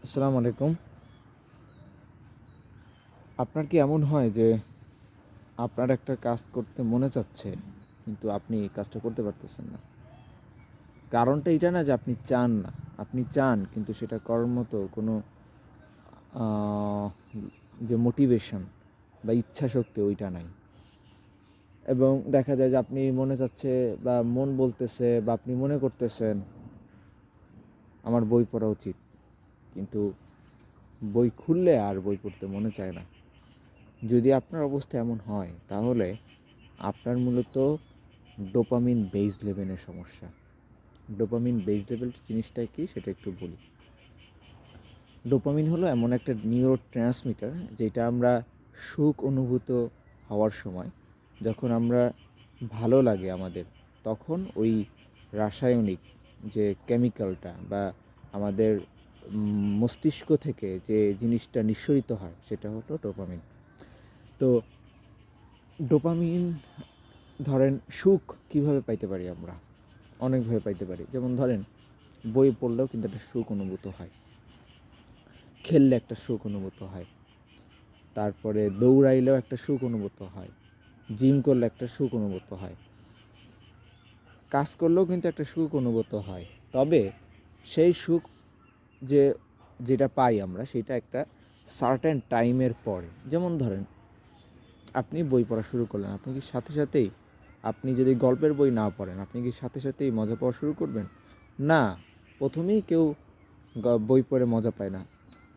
আসসালামু আলাইকুম। আপনার কি এমন হয় যে আপনার একটা কাজ করতে মনে চাচ্ছে কিন্তু আপনি এই কাজটা করতে পারতেছেন না? কারণটা এইটা না যে আপনি চান না। আপনি চান কিন্তু সেটা করার মতো কোনো আ যে মোটিভেশন বা ইচ্ছাশক্তি ওইটা নাই। এবং দেখা যায় যে আপনি মনে চাচ্ছে বা মন বলতেছে বা আপনি মনে করতেছেন আমার বই পড়া উচিত। কিন্তু বই খুললে আর বই পড়তে মনে চায় না। যদি আপনার অবস্থা এমন হয় তাহলে আপনার মূলত ডোপামিন বেসড লেভেলের সমস্যা। ডোপামিন বেসড লেভেল জিনিসটা কি সেটা একটু বলি। ডোপামিন হলো এমন একটা নিউরোট্রান্সমিটার যেটা আমরা সুখ অনুভূত হওয়ার সময় যখন আমরা ভালো লাগে আমাদের, তখন ওই রাসায়নিক যে কেমিক্যালটা বা আমাদের মস্তিষ্ক থেকে যে জিনিসটা নিঃসরিত হয় সেটা হলো ডোপামিন। তো ডোপামিন ধরেন সুখ কিভাবে পাইতে পারি আমরা? অনেকভাবে পাইতে পারি। যেমন ধরেন বই পড়লেও কিন্তু একটা সুখ অনুভূত হয়। খেললে একটা সুখ অনুভূত হয়। তারপরে দৌড়াইলেও একটা সুখ অনুভূত হয়। জিম করলে একটা সুখ অনুভূত হয়। কাজ করলেও কিন্তু একটা সুখ অনুভূত হয়। তবে সেই সুখ যে যেটা পাই আমরা সেটা একটা সার্টেন টাইমের পরে। যেমন ধরেন আপনি বই পড়া শুরু করলেন। আপনি কি সাথে সাথেই আপনি যদি গল্পের বই না পড়েন, আপনি কি সাথে সাথেই মজা পাওয়া শুরু করবেন? না। ১ম এই কেউ বই পড়ে মজা পায় না।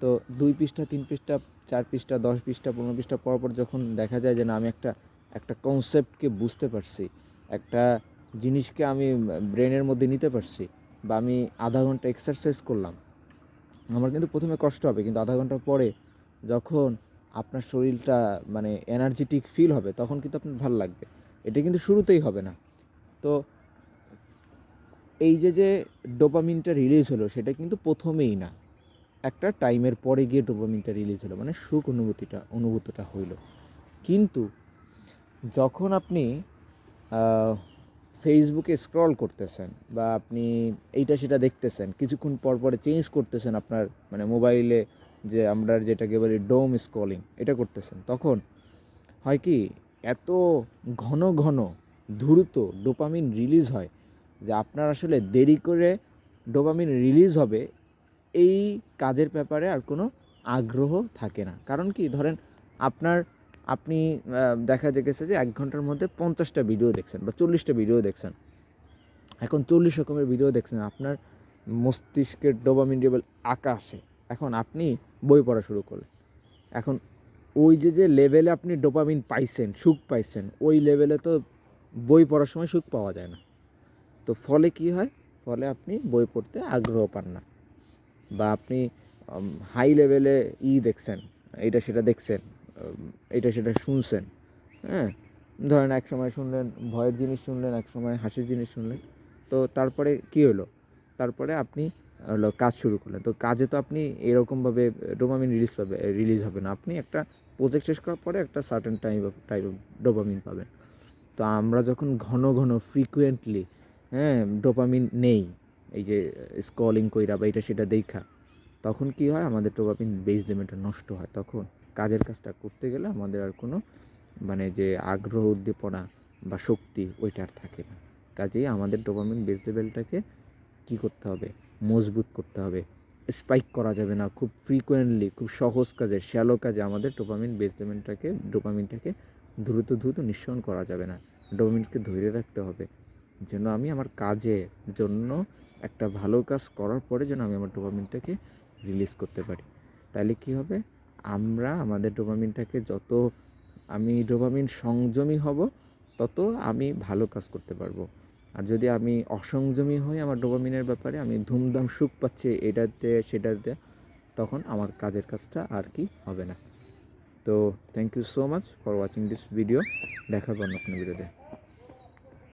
তো ২ পৃষ্ঠা, ৩ পৃষ্ঠা, ৪ পৃষ্ঠা, 10 পৃষ্ঠা, ১৫ পৃষ্ঠা পড়ার পর যখন দেখা যায় যে না আমি একটা কনসেপ্টকে বুঝতে পারছি, একটা জিনিসকে আমি ব্রেনের মধ্যে নিতে পারছি বা আমি ০.৫ ঘন্টা এক্সারসাইজ করলাম। আমার কিন্তু ১ম এ কষ্ট হবে কিন্তু ০.৫ ঘন্টা পরে যখন আপনার শরীরটা মানে এনার্জেটিক ফিল হবে তখন কিন্তু আপনার ভাল লাগবে। এটা কিন্তু শুরুতেই হবে না। তো এই যে ডোপামিনটা রিলিজ হলো সেটা কিন্তু ১ম এই না। একটা টাইমের পরে গিয়ে ডোপামিনটা রিলিজ হলো। মানে সুখ অনুভূতিটা হইল। কিন্তু যখন আপনি আ ফেসবুকে স্ক্রল করতেছেন বা আপনি এইটা সেটা দেখতেছেন, কিছুক্ষণ পর পরে চেঞ্জ করতেছেন আপনার মানে মোবাইলে যে আমরা যেটাকে বলি ডোম স্ক্রলিং এটা করতেছেন। তখন হয় কি এত ঘন ঘন দ্রুত ডোপামিন রিলিজ হয় যে আপনার আসলে দেরি করে ডোপামিন রিলিজ হবে এই কাজের ব্যাপারে আর কোনো আগ্রহ থাকে না। কারণ কি ধরেন আপনার আপনি দেখা গেছে যে ১ ঘন্টার মধ্যে ৫০টা ভিডিও দেখছেন বা ৪০টা ভিডিও দেখছেন। এখন ৪০ রকমের ভিডিও দেখছেন। আপনার মস্তিষ্কের ডোপামিন লেভেল আকাশে। এখন আপনি বই পড়া শুরু করলেন। এখন ওই যে লেভেলে আপনি ডোপামিন পাইছেন, সুখ পাইছেন, ওই লেভেলে তো বই পড়ার সময় সুখ পাওয়া যায় না। তো ফলে কি হয়? ফলে আপনি বই পড়তে আগ্রহ পান না। বা আপনি হাই লেভেলে দেখছেন, এইটা সেটা দেখছেন, এইটা সেটা শুনছেন, হ্যাঁ? ধরেন একসময় শুনলেন ভয়ের জিনিস শুনলেন, একসময় হাসির জিনিস শুনলেন। তো তারপরে কী হলো? তারপরে আপনি কাজ শুরু করলেন। তো কাজে তো আপনি এরকমভাবে ডোপামিন রিলিজ হবে না। আপনি একটা প্রজেক্ট শেষ করার পরে একটা সার্টেন টাইপ অফ ডোপামিন পাবেন। তো আমরা যখন ঘন ঘন ফ্রিকুয়েন্টলি ডোপামিন নেই, এই যে স্ক্রলিং কইরা বা এটা সেটা দেইখা, তখন কি হয় আমাদের ডোপামিন বেস লিমিটটা নষ্ট হয়। তখন কাজটা করতে গেলে আমাদের আর কোনো মানে যে আগ্রহ উদ্দীপনা বা শক্তি ওইটা আর থাকে না। কাজেই আমাদের ডোপামিন বেস লেভেলটাকে কী করতে হবে? মজবুত করতে হবে। স্পাইক করা যাবে না। খুব ফ্রিকোয়েন্টলি খুব সহজ কাজে শ্যালো কাজে আমাদের ডোপামিনটাকে দ্রুত নিঃসরণ করা যাবে না। ডোপামিনকে ধইরে রাখতে হবে। যেন আমি আমার কাজের জন্য একটা ভালো কাজ করার পরে যেন আমি আমার ডোপামিনটাকে রিলিজ করতে পারি। তাইলে কী হবে? আমরা আমাদের ডোপামিনটাকে যত আমি ডোপামিন সংযমী হব, তত আমি ভালো কাজ করতে পারবো। আর যদি আমি অসংযমী হই আমার ডোপামিনের ব্যাপারে, আমি ধুমধাম সুখ পাচ্ছি এটাতে সেটাতে, তখন আমার কাজের কাজটা আর কি হবে না। তো thank you so much for watching this video. দেখা হবে অন্য কোনো ভিডিওতে।